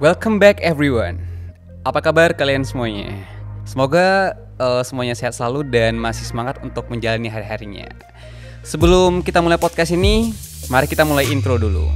Welcome back everyone. Apa kabar kalian semuanya? Semoga semuanya sehat selalu dan masih semangat untuk menjalani hari-harinya. Sebelum kita mulai podcast ini, mari kita mulai intro dulu.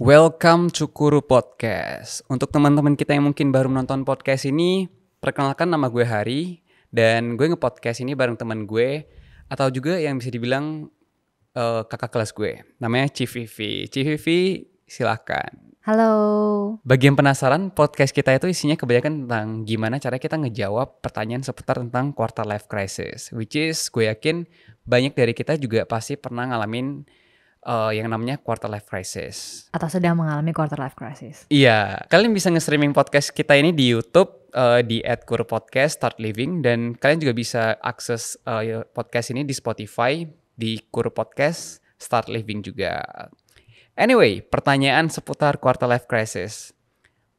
Welcome to Kuru Podcast. Untuk teman-teman kita yang mungkin baru menonton podcast ini, perkenalkan nama gue Hari dan gue nge-podcast ini bareng teman gue atau juga yang bisa dibilang kakak kelas gue. Namanya Civivi. Civivi, silakan. Halo. Bagi yang penasaran, podcast kita itu isinya kebanyakan tentang gimana cara kita ngejawab pertanyaan seputar tentang quarter life crisis, which is gue yakin banyak dari kita juga pasti pernah ngalamin yang namanya quarter life crisis. Atau sedang mengalami quarter life crisis. Iya, kalian bisa nge-streaming podcast kita ini di YouTube di @kurupodcast Start Living, dan kalian juga bisa akses podcast ini di Spotify di Kuru Podcast Start Living juga. Anyway, pertanyaan seputar quarter life crisis.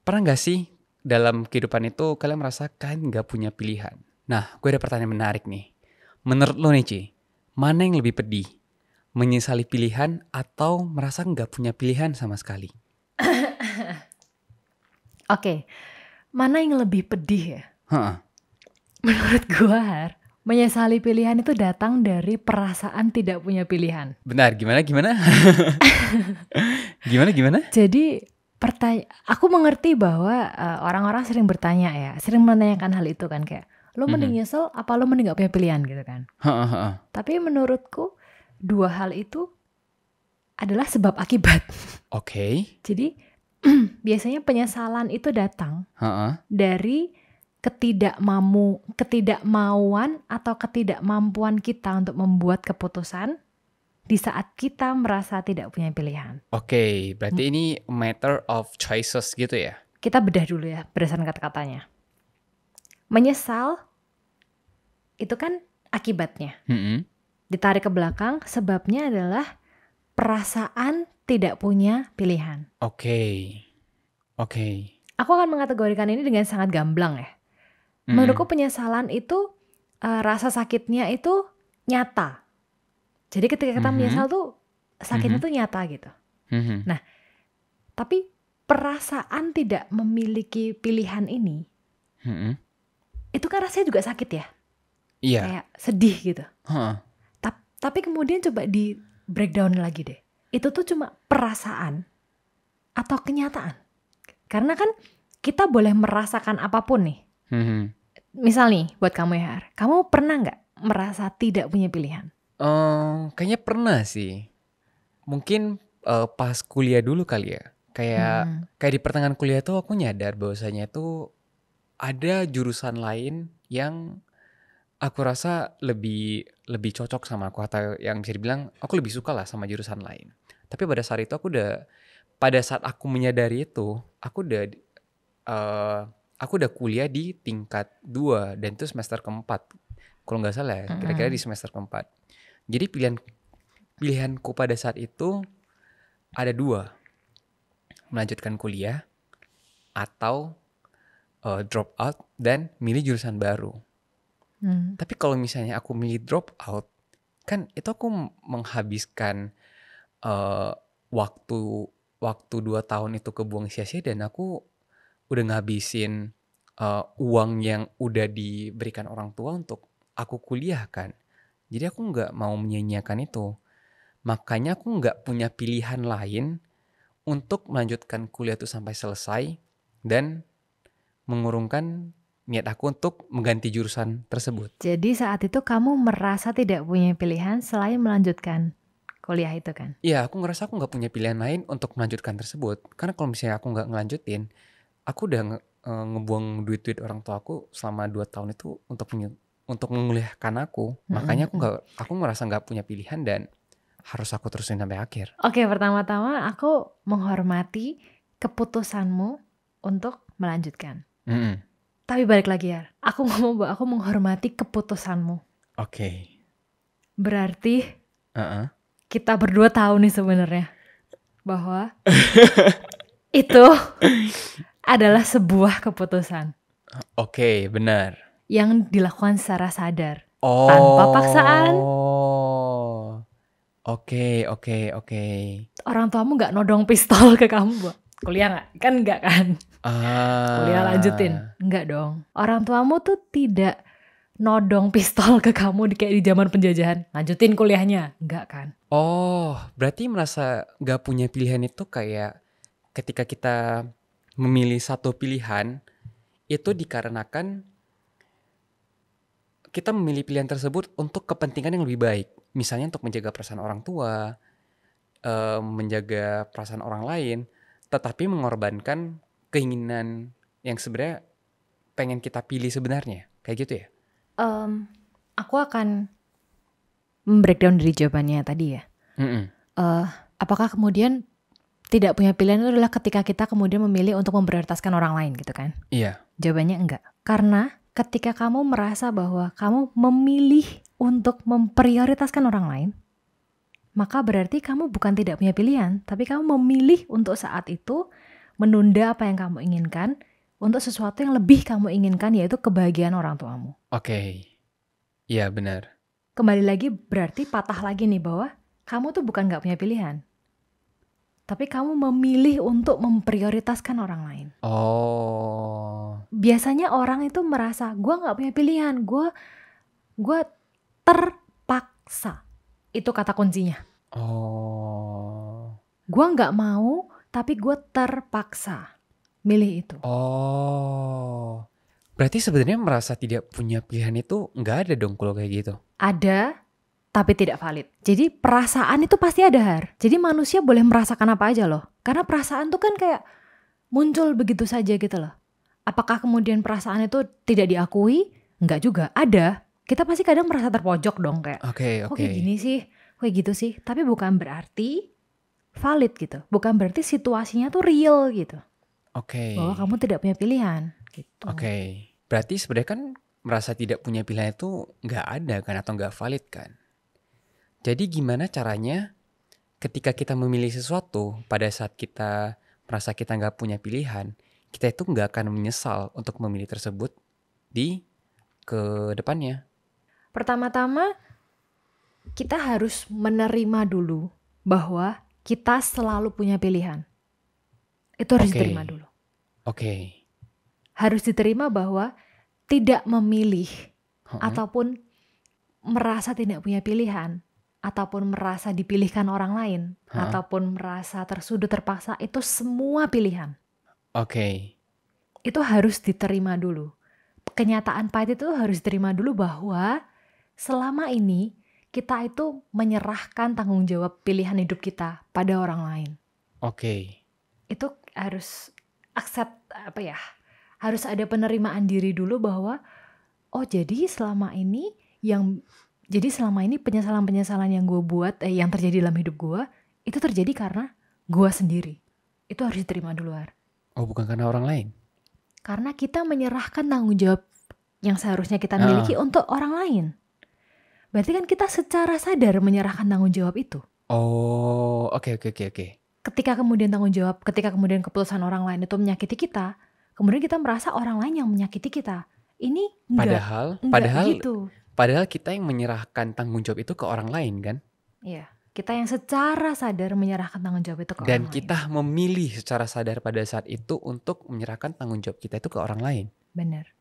Pernah nggak sih dalam kehidupan itu kalian merasa kalian nggak punya pilihan? Nah, gue ada pertanyaan menarik nih. Menurut lo nih Ci, mana yang lebih pedih? Menyesali pilihan atau merasa nggak punya pilihan sama sekali? Oke, mana yang lebih pedih ya? Heeh. Menurut gua, Har, menyesali pilihan itu datang dari perasaan tidak punya pilihan. Benar, gimana? Gimana? Jadi aku mengerti bahwa orang-orang sering bertanya ya, sering menanyakan hal itu kan, kayak lo mending nyesel apa lo mending gak punya pilihan gitu kan. Tapi menurutku dua hal itu adalah sebab akibat. Oke. Jadi biasanya penyesalan itu datang dari ketidakmauan atau ketidakmampuan kita untuk membuat keputusan di saat kita merasa tidak punya pilihan. Oke, berarti ini matter of choices gitu ya? Kita bedah dulu ya berdasarkan kata-katanya. Menyesal itu kan akibatnya. Ditarik ke belakang, sebabnya adalah perasaan tidak punya pilihan. Oke. Aku akan mengategorikan ini dengan sangat gamblang ya. Menurutku penyesalan itu rasa sakitnya itu nyata. Jadi ketika kita menyesal tuh sakitnya tuh nyata gitu. Nah, tapi perasaan tidak memiliki pilihan ini, itu kan rasanya juga sakit ya. Iya. Kayak sedih gitu. Tapi kemudian coba di breakdown lagi deh. Itu tuh cuma perasaan atau kenyataan. Karena kan kita boleh merasakan apapun nih. Misal nih buat kamu ya Har, kamu pernah gak merasa tidak punya pilihan? Kayaknya pernah sih. Mungkin pas kuliah dulu kali ya. Kayak di pertengahan kuliah tuh aku nyadar bahwasanya tuh ada jurusan lain yang aku rasa lebih cocok sama aku, atau yang bisa dibilang aku lebih suka lah sama jurusan lain. Tapi pada saat itu pada saat aku menyadari itu, aku udah kuliah di tingkat 2 dan itu semester keempat. Kalau nggak salah ya, kira-kira di semester keempat. Jadi pilihanku pada saat itu ada 2. Melanjutkan kuliah atau drop out dan milih jurusan baru. Tapi kalau misalnya aku milih drop out, kan itu aku menghabiskan waktu 2 tahun itu kebuang sia-sia, dan aku udah ngabisin uang yang udah diberikan orang tua untuk aku kuliah kan. Jadi aku nggak mau menyia-nyiakan itu. Makanya aku nggak punya pilihan lain untuk melanjutkan kuliah itu sampai selesai dan mengurungkan niat aku untuk mengganti jurusan tersebut. Jadi saat itu kamu merasa tidak punya pilihan selain melanjutkan kuliah itu kan? Iya, aku ngerasa aku nggak punya pilihan lain untuk melanjutkan tersebut. Karena kalau misalnya aku nggak ngelanjutin, aku udah ngebuang duit orang tua aku selama 2 tahun itu untuk menguliahkan aku. Makanya aku merasa nggak punya pilihan dan harus aku terusin sampai akhir. Oke, pertama-tama aku menghormati keputusanmu untuk melanjutkan. Tapi balik lagi ya, aku ngomong bahwa aku menghormati keputusanmu. Oke. Berarti Uh-uh. kita berdua tahu nih sebenarnya bahwa itu adalah sebuah keputusan Oke, benar. yang dilakukan secara sadar. Oh. Tanpa paksaan. Oke. Orang tuamu gak nodong pistol ke kamu buat kuliah gak? Kan enggak kan? Kuliah lanjutin. Enggak dong. Orang tuamu tuh tidak nodong pistol ke kamu kayak di zaman penjajahan. Lanjutin kuliahnya. Enggak kan? Oh, berarti merasa gak punya pilihan itu kayak ketika kita memilih satu pilihan, itu dikarenakan kita memilih pilihan tersebut untuk kepentingan yang lebih baik. Misalnya untuk menjaga perasaan orang tua, menjaga perasaan orang lain, tetapi mengorbankan keinginan yang sebenarnya pengen kita pilih sebenarnya. Kayak gitu ya? Aku akan breakdown dari jawabannya tadi ya. Apakah kemudian tidak punya pilihan itu adalah ketika kita kemudian memilih untuk memprioritaskan orang lain gitu kan? Iya. Jawabannya enggak. Karena ketika kamu merasa bahwa kamu memilih untuk memprioritaskan orang lain, maka berarti kamu bukan tidak punya pilihan, tapi kamu memilih untuk saat itu menunda apa yang kamu inginkan untuk sesuatu yang lebih kamu inginkan, yaitu kebahagiaan orang tuamu. Oke. Iya benar. Kembali lagi berarti patah lagi nih bahwa kamu tuh bukan gak punya pilihan, tapi kamu memilih untuk memprioritaskan orang lain. Oh. Biasanya orang itu merasa gue gak punya pilihan, gue terpaksa. Itu kata kuncinya. Oh. Gue gak mau, tapi gue terpaksa milih itu. Oh. Berarti sebenarnya merasa tidak punya pilihan itu nggak ada dong kalau kayak gitu? Ada, tapi tidak valid. Jadi perasaan itu pasti ada, Har. Jadi manusia boleh merasakan apa aja loh. Karena perasaan tuh kan kayak muncul begitu saja gitu loh. Apakah kemudian perasaan itu tidak diakui? Enggak juga, ada. Kita pasti kadang merasa terpojok dong kayak, kok kayak gini sih, kayak gitu sih. Tapi bukan berarti valid gitu. Bukan berarti situasinya tuh real gitu. Bahwa kamu tidak punya pilihan gitu. Berarti sebenarnya kan merasa tidak punya pilihan itu nggak ada kan atau nggak valid kan? Jadi gimana caranya ketika kita memilih sesuatu pada saat kita merasa kita nggak punya pilihan, kita itu nggak akan menyesal untuk memilih tersebut di ke depannya? Pertama-tama kita harus menerima dulu bahwa kita selalu punya pilihan. Itu harus diterima dulu. Harus diterima bahwa tidak memilih ataupun merasa tidak punya pilihan ataupun merasa dipilihkan orang lain ataupun merasa tersudut terpaksa, itu semua pilihan. Itu harus diterima dulu. Kenyataan pahit itu harus diterima dulu bahwa selama ini kita itu menyerahkan tanggung jawab pilihan hidup kita pada orang lain. Itu harus accept harus ada penerimaan diri dulu bahwa jadi selama ini penyesalan-penyesalan yang gue buat yang terjadi dalam hidup gue itu terjadi karena gue sendiri. Itu harus diterima dulu, Har. Bukan karena orang lain. Karena kita menyerahkan tanggung jawab yang seharusnya kita miliki untuk orang lain. Berarti kan kita secara sadar menyerahkan tanggung jawab itu. Oke. Ketika kemudian keputusan orang lain itu menyakiti kita, kemudian kita merasa orang lain yang menyakiti kita. Ini enggak gitu. Padahal kita yang menyerahkan tanggung jawab itu ke orang lain kan? Iya, kita yang secara sadar menyerahkan tanggung jawab itu ke orang lain. Dan kita memilih secara sadar pada saat itu untuk menyerahkan tanggung jawab kita itu ke orang lain. Benar.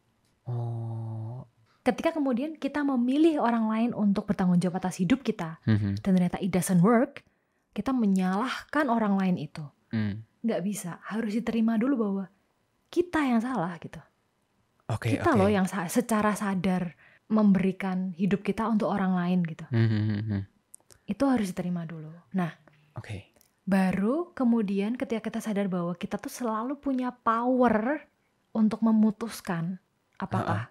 Ketika kemudian kita memilih orang lain untuk bertanggung jawab atas hidup kita, dan ternyata it doesn't work, kita menyalahkan orang lain itu. Nggak bisa, harus diterima dulu bahwa kita yang salah gitu. Kita loh yang secara sadar memberikan hidup kita untuk orang lain gitu. Itu harus diterima dulu. Nah, baru kemudian ketika kita sadar bahwa kita tuh selalu punya power untuk memutuskan apakah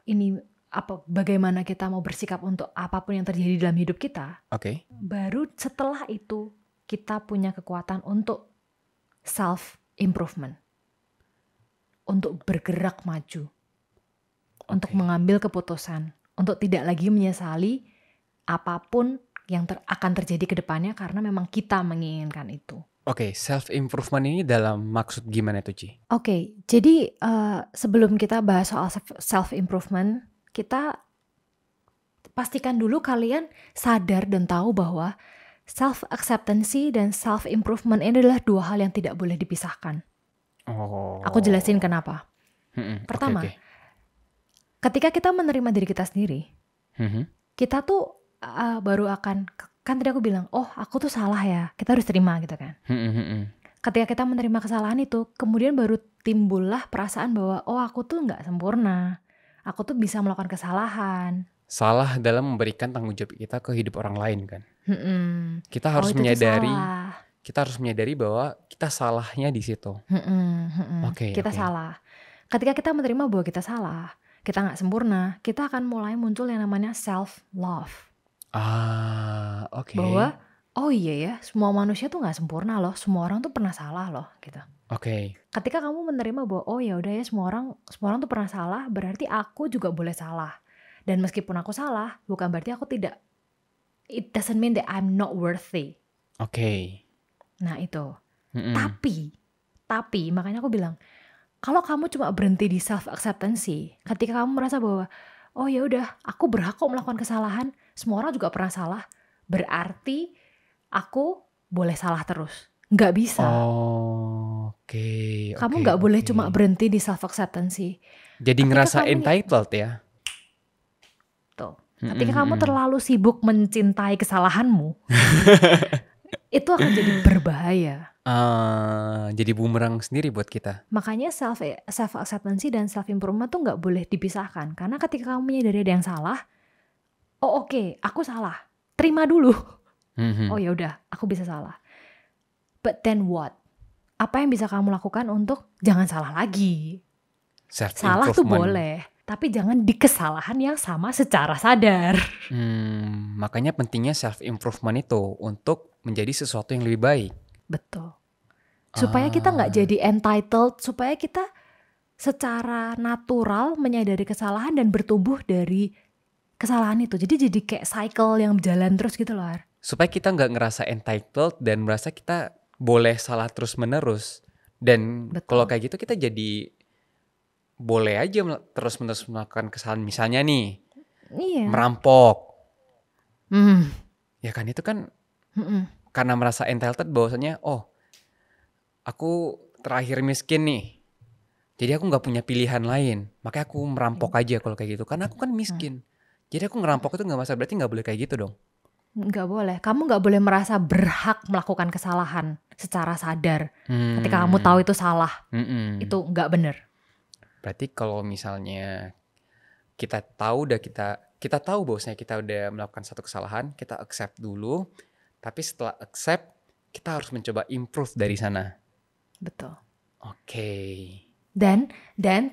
bagaimana kita mau bersikap untuk apapun yang terjadi dalam hidup kita. Baru setelah itu kita punya kekuatan untuk self improvement, untuk bergerak maju. untuk Oke. mengambil keputusan, untuk tidak lagi menyesali apapun yang akan terjadi ke depannya karena memang kita menginginkan itu. Oke, self improvement ini dalam maksud gimana tuh, Ci? Oke, jadi sebelum kita bahas soal self improvement, kita pastikan dulu kalian sadar dan tahu bahwa self acceptance dan self improvement ini adalah dua hal yang tidak boleh dipisahkan. Aku jelasin Oh. kenapa. Oke, Pertama, oke. ketika kita menerima diri kita sendiri, Mhm. kita tuh baru akan, kan tadi aku bilang, oh aku tuh salah ya, kita harus terima gitu kan. Ketika kita menerima kesalahan itu, kemudian baru timbullah perasaan bahwa oh aku tuh nggak sempurna, aku tuh bisa melakukan kesalahan. Salah dalam memberikan tanggung jawab kita ke hidup orang lain kan. Kita Oh harus itu tuh menyadari, salah. bahwa kita salahnya di situ. Oke, Kita oke. salah. Ketika kita menerima bahwa kita salah, kita nggak sempurna, kita akan mulai muncul yang namanya self love. Oke. Bahwa oh iya ya, semua manusia tuh nggak sempurna loh, semua orang tuh pernah salah loh gitu. Oke. Ketika kamu menerima bahwa oh ya udah ya, semua orang tuh pernah salah, berarti aku juga boleh salah. Dan meskipun aku salah, bukan berarti aku tidak, it doesn't mean that I'm not worthy. Oke. Nah itu. Tapi makanya aku bilang, kalau kamu cuma berhenti di self acceptance, ketika kamu merasa bahwa oh ya udah, aku berhak kok melakukan kesalahan, semua orang juga pernah salah, berarti aku boleh salah terus. Nggak bisa. Oke. Kamu nggak boleh cuma berhenti di self acceptance. Jadi Ketika ngerasa kamu entitled ya. tuh, ketika kamu terlalu sibuk mencintai kesalahanmu, itu akan jadi berbahaya. Jadi bumerang sendiri buat kita. Makanya self acceptance dan self improvement tuh nggak boleh dipisahkan. Karena ketika kamu menyadari ada yang salah, oh oke, aku salah, terima dulu. Oh ya udah, aku bisa salah. But then what? Apa yang bisa kamu lakukan untuk jangan salah lagi? Salah tuh boleh, tapi jangan di kesalahan yang sama secara sadar. Makanya pentingnya self improvement itu untuk menjadi sesuatu yang lebih baik. Betul. Supaya kita nggak jadi entitled, supaya kita secara natural menyadari kesalahan dan bertumbuh dari kesalahan itu. Jadi kayak cycle yang berjalan terus gitu loh. Supaya kita nggak ngerasa entitled dan merasa kita boleh salah terus menerus. Dan kalau kayak gitu kita jadi boleh aja terus menerus melakukan kesalahan. Misalnya nih, merampok. Ya kan itu kan karena merasa entitled bahwasanya oh aku terakhir miskin nih. Jadi aku nggak punya pilihan lain. Makanya aku merampok aja kalau kayak gitu. Karena aku kan miskin. Jadi aku ngerampok itu nggak masalah. Berarti nggak boleh kayak gitu dong. Nggak boleh. Kamu nggak boleh merasa berhak melakukan kesalahan secara sadar. Ketika kamu tahu itu salah, itu nggak benar. Berarti kalau misalnya kita tahu bahwasanya kita udah melakukan satu kesalahan, kita accept dulu. Tapi setelah accept, kita harus mencoba improve dari sana. Betul. Oke. Dan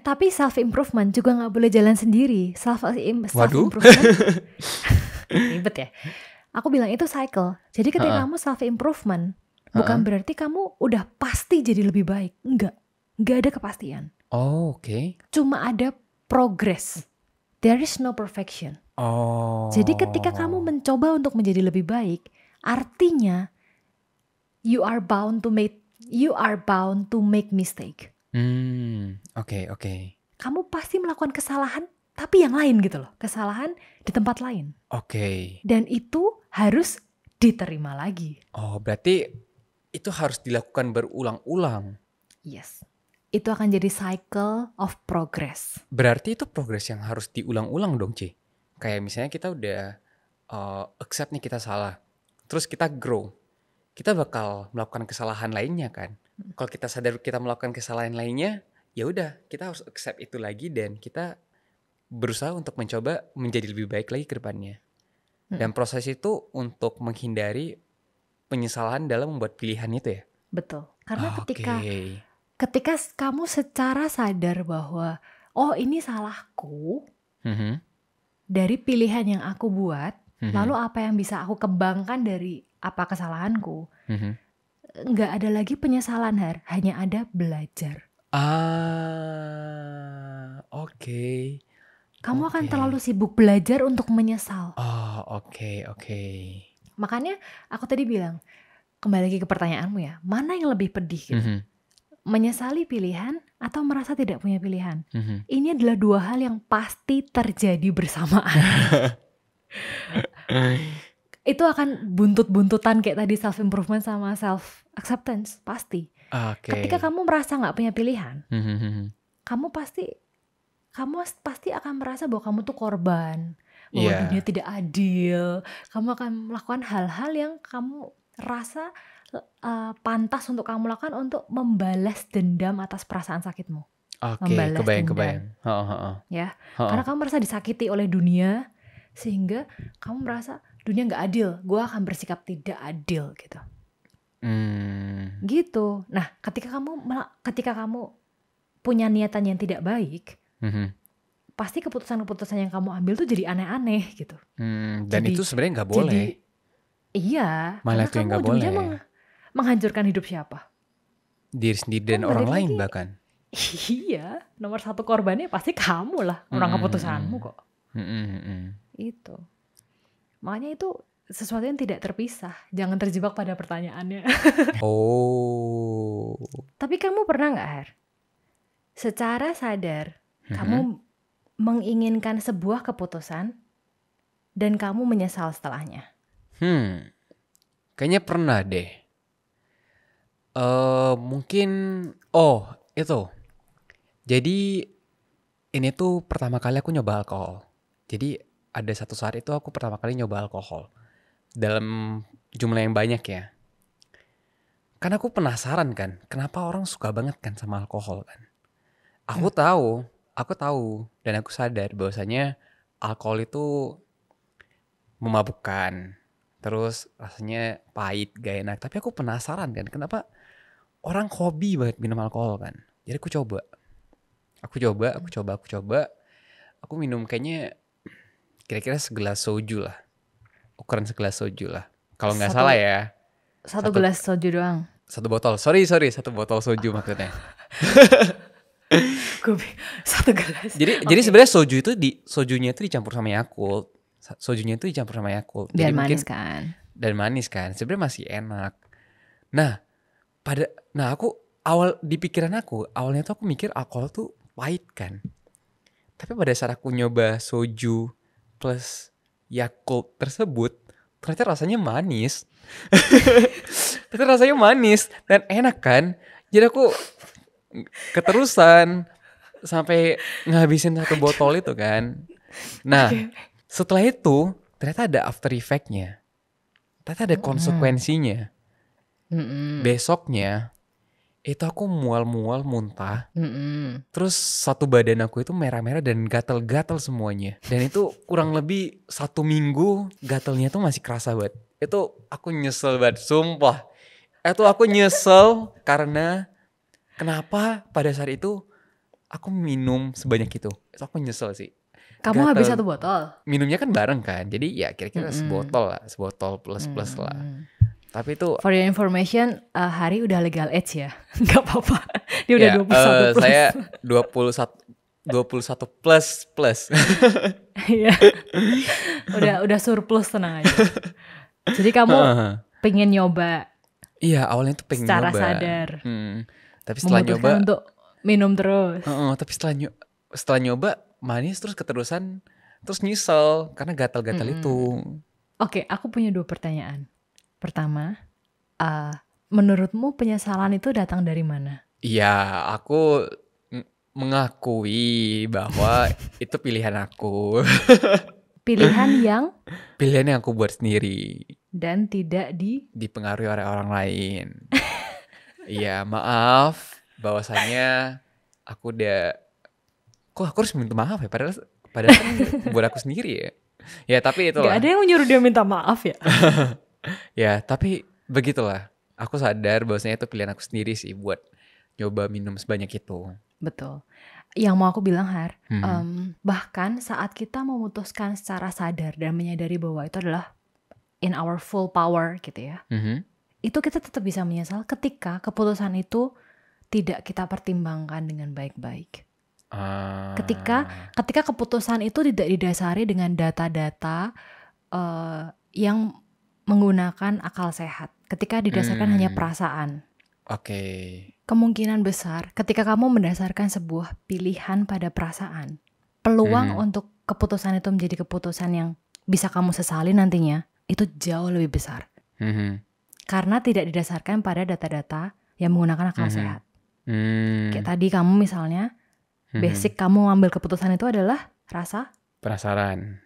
tapi self improvement juga nggak boleh jalan sendiri. Self improvement ribet ya. Aku bilang itu cycle. Jadi ketika kamu self improvement, bukan berarti kamu udah pasti jadi lebih baik. Nggak ada kepastian. Oke. Cuma ada progress. There is no perfection. Jadi ketika kamu mencoba untuk menjadi lebih baik, artinya you are bound to make mistake. Oke. Kamu pasti melakukan kesalahan, tapi yang lain gitu loh. Kesalahan di tempat lain. Oke. Dan itu harus diterima lagi. Oh, berarti itu harus dilakukan berulang-ulang. Yes. Itu akan jadi cycle of progress. Berarti itu progress yang harus diulang-ulang dong, Ci. Kayak misalnya kita udah accept nih kita salah. Terus kita grow. Kita bakal melakukan kesalahan lainnya kan. Kalau kita sadar kita melakukan kesalahan lainnya, ya udah, kita harus accept itu lagi dan kita berusaha untuk mencoba menjadi lebih baik lagi ke depannya. Dan proses itu untuk menghindari penyesalan dalam membuat pilihan itu ya. Betul. Karena ketika kamu secara sadar bahwa oh ini salahku dari pilihan yang aku buat, lalu apa yang bisa aku kembangkan dari apa kesalahanku, nggak ada lagi penyesalan, hanya ada belajar. Oke. Kamu akan Oke. terlalu sibuk belajar untuk menyesal. Oh, oke. Makanya aku tadi bilang, kembali lagi ke pertanyaanmu ya, mana yang lebih pedih gitu? Mhm, Menyesali pilihan atau merasa tidak punya pilihan? mhm. Ini adalah dua hal yang pasti terjadi bersamaan. Itu akan buntut-buntutan kayak tadi, self improvement sama self acceptance, pasti. Oke. Ketika kamu merasa nggak punya pilihan, Mhm. kamu pasti akan merasa bahwa kamu tuh korban, bahwa dunia Iya. tidak adil. Kamu akan melakukan hal-hal yang kamu rasa pantas untuk kamu lakukan untuk membalas dendam atas perasaan sakitmu. Oke, Membalas dendam, kebayang. Heeh. ya. Heeh. Karena kamu merasa disakiti oleh dunia, sehingga kamu merasa dunia nggak adil, gue akan bersikap tidak adil gitu. Gitu. Nah, ketika kamu punya niatan yang tidak baik, Mhm. pasti keputusan-keputusan yang kamu ambil tuh jadi aneh-aneh gitu. Dan Jadi- itu sebenarnya nggak boleh. Iya, Malah karena itu yang kamu nggak ujungnya boleh. menghancurkan hidup siapa? Diri sendiri dan Kan orang balik lain lagi. bahkan. Iya, nomor satu korbannya pasti kamu lah, orang keputusanmu kok. Itu. Makanya itu sesuatu yang tidak terpisah. Jangan terjebak pada pertanyaannya. Oh. Tapi kamu pernah nggak, Her? Secara sadar, kamu menginginkan sebuah keputusan dan kamu menyesal setelahnya. Kayaknya pernah deh. Mungkin itu. Jadi ini tuh pertama kali aku nyoba alkohol. Jadi ada satu saat itu aku pertama kali nyoba alkohol dalam jumlah yang banyak ya. Karena aku penasaran kan, kenapa orang suka banget kan sama alkohol kan. Aku tahu dan aku sadar bahwasanya alkohol itu memabukkan. Terus rasanya pahit, gak enak. Tapi aku penasaran kan, kenapa orang hobi banget minum alkohol kan. Jadi aku coba. Aku minum kayaknya kira-kira segelas soju lah. Ukuran segelas soju lah. Kalau nggak salah ya. Satu gelas soju doang. Satu botol. Sorry. Satu botol soju maksudnya. Satu gelas. Jadi sebenarnya sojunya itu dicampur sama Yakult. Sojunya itu dicampur sama Yakult. Biar Jadi manis kan. Dan manis kan. Sebenarnya masih enak. Nah, aku di pikiran aku, awalnya tuh aku mikir alkohol tuh pahit kan. Tapi pada saat aku nyoba soju plus Yakult tersebut, ternyata rasanya manis. Dan enak kan. Jadi aku keterusan sampai ngabisin satu botol itu kan. Nah, setelah itu ternyata ada after effect-nya. Ternyata ada konsekuensinya. Besoknya itu aku mual-mual muntah. Terus satu badan aku itu merah-merah dan gatal-gatal semuanya. Dan itu kurang lebih 1 minggu gatalnya tuh masih kerasa banget. Itu aku nyesel banget, sumpah. Itu aku nyesel karena kenapa pada saat itu aku minum sebanyak itu. Itu aku nyesel sih. Kamu habis satu botol? Minumnya kan bareng kan. Jadi ya kira-kira sebotol plus lah. Tapi itu for your information, Hari udah legal age ya. Gak apa-apa. Dia udah 21 plus. Saya 21 plus. Iya. udah surplus, tenang aja. Jadi kamu pengen nyoba. Iya, awalnya tuh pengen secara nyoba. sadar. Tapi setelah nyoba untuk minum terus. Tapi setelah nyoba manis terus keterusan, terus nyesel karena gatal-gatal itu. Oke, aku punya 2 pertanyaan. Pertama, menurutmu penyesalan itu datang dari mana? Iya, aku mengakui bahwa itu pilihan aku. Pilihan yang Pilihan yang aku buat sendiri. Dan tidak dipengaruhi oleh orang lain. Iya, maaf bahwasanya aku kok aku harus minta maaf ya, padahal kan buat aku sendiri ya. Ya tapi itulah. Gak ada yang nyuruh dia minta maaf ya. Ya tapi begitulah. Aku sadar bahwasanya itu pilihan aku sendiri sih buat nyoba minum sebanyak itu. Betul. Yang mau aku bilang, Har, bahkan saat kita memutuskan secara sadar dan menyadari bahwa itu adalah in our full power gitu ya, itu kita tetap bisa menyesal ketika keputusan itu tidak kita pertimbangkan dengan baik-baik. Ketika keputusan itu tidak didasari dengan data-data yang menggunakan akal sehat, ketika didasarkan hanya perasaan. Kemungkinan besar ketika kamu mendasarkan sebuah pilihan pada perasaan, peluang untuk keputusan itu menjadi keputusan yang bisa kamu sesali nantinya itu jauh lebih besar. Karena tidak didasarkan pada data-data yang menggunakan akal sehat. Kayak tadi kamu misalnya, basic kamu ngambil keputusan itu adalah rasa penasaran.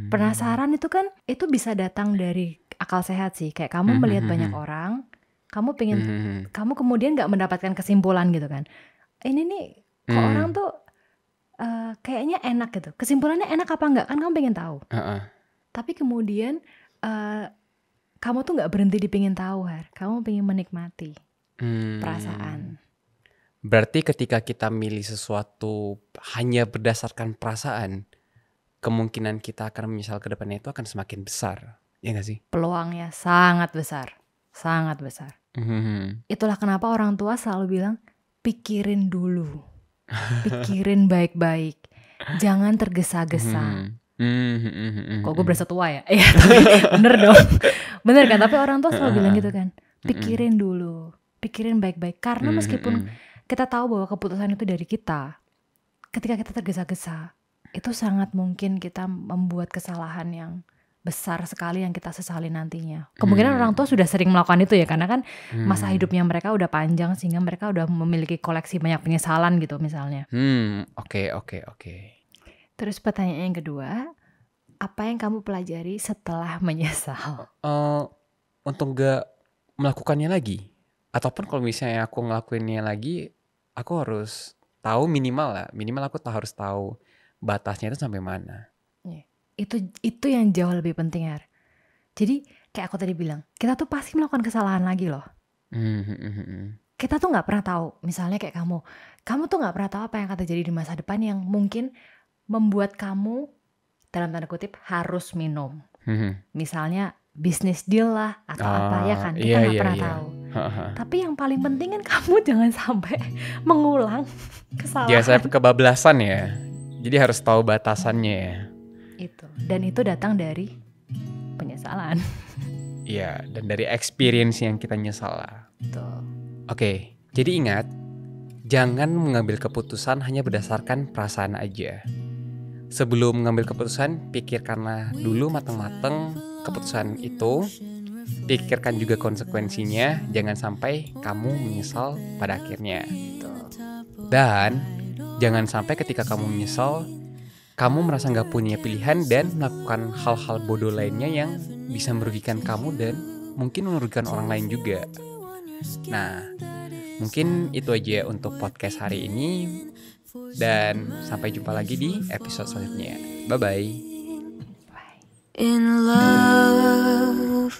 Penasaran itu kan, itu bisa datang dari akal sehat sih. Kayak kamu melihat banyak orang, kamu pengen, kamu kemudian nggak mendapatkan kesimpulan gitu kan. Ini nih, kok orang tuh kayaknya enak gitu. Kesimpulannya enak apa enggak kan kamu pengen tahu. Tapi kemudian kamu tuh nggak berhenti di pengen tahu, kamu pengen menikmati perasaan. Berarti ketika kita milih sesuatu hanya berdasarkan perasaan, kemungkinan kita akan menyesal ke depannya itu akan semakin besar, ya nggak sih? Peluangnya sangat besar. Itulah kenapa orang tua selalu bilang, pikirin dulu, pikirin baik-baik, jangan tergesa-gesa. Kok gue berasa tua ya? Iya, tapi bener dong. Bener kan? Tapi orang tua selalu bilang gitu kan, pikirin dulu, pikirin baik-baik. Karena meskipun kita tahu bahwa keputusan itu dari kita, ketika kita tergesa-gesa, itu sangat mungkin kita membuat kesalahan yang besar sekali yang kita sesali nantinya. Kemungkinan orang tua sudah sering melakukan itu ya, karena kan masa hidupnya mereka udah panjang sehingga mereka udah memiliki koleksi banyak penyesalan gitu misalnya. Oke. Terus pertanyaan yang kedua, apa yang kamu pelajari setelah menyesal? Untuk gak melakukannya lagi. Ataupun kalau misalnya aku ngelakuinnya lagi, aku harus tahu minimal aku harus tahu batasnya itu sampai mana. Itu yang jauh lebih penting ya. Jadi kayak aku tadi bilang, kita tuh pasti melakukan kesalahan lagi loh. Kita tuh nggak pernah tahu. Misalnya kayak kamu tuh nggak pernah tahu apa yang akan terjadi di masa depan yang mungkin membuat kamu dalam tanda kutip harus minum. Misalnya bisnis deal lah atau apa ya kan, kita nggak pernah tahu. Tapi yang paling penting kan kamu jangan sampai mengulang kesalahan. Jangan sampai kebablasan ya. Jadi harus tahu batasannya ya. Dan itu datang dari penyesalan. Iya, dan dari experience yang kita nyesal lah. Oke, jadi ingat, jangan mengambil keputusan hanya berdasarkan perasaan aja. Sebelum mengambil keputusan, pikirkanlah dulu matang-matang keputusan itu. Pikirkan juga konsekuensinya, jangan sampai kamu menyesal pada akhirnya. Dan jangan sampai ketika kamu menyesal, kamu merasa gak punya pilihan dan melakukan hal-hal bodoh lainnya yang bisa merugikan kamu dan mungkin merugikan orang lain juga. Nah, mungkin itu aja untuk podcast hari ini. Dan sampai jumpa lagi di episode selanjutnya. Bye-bye. In love.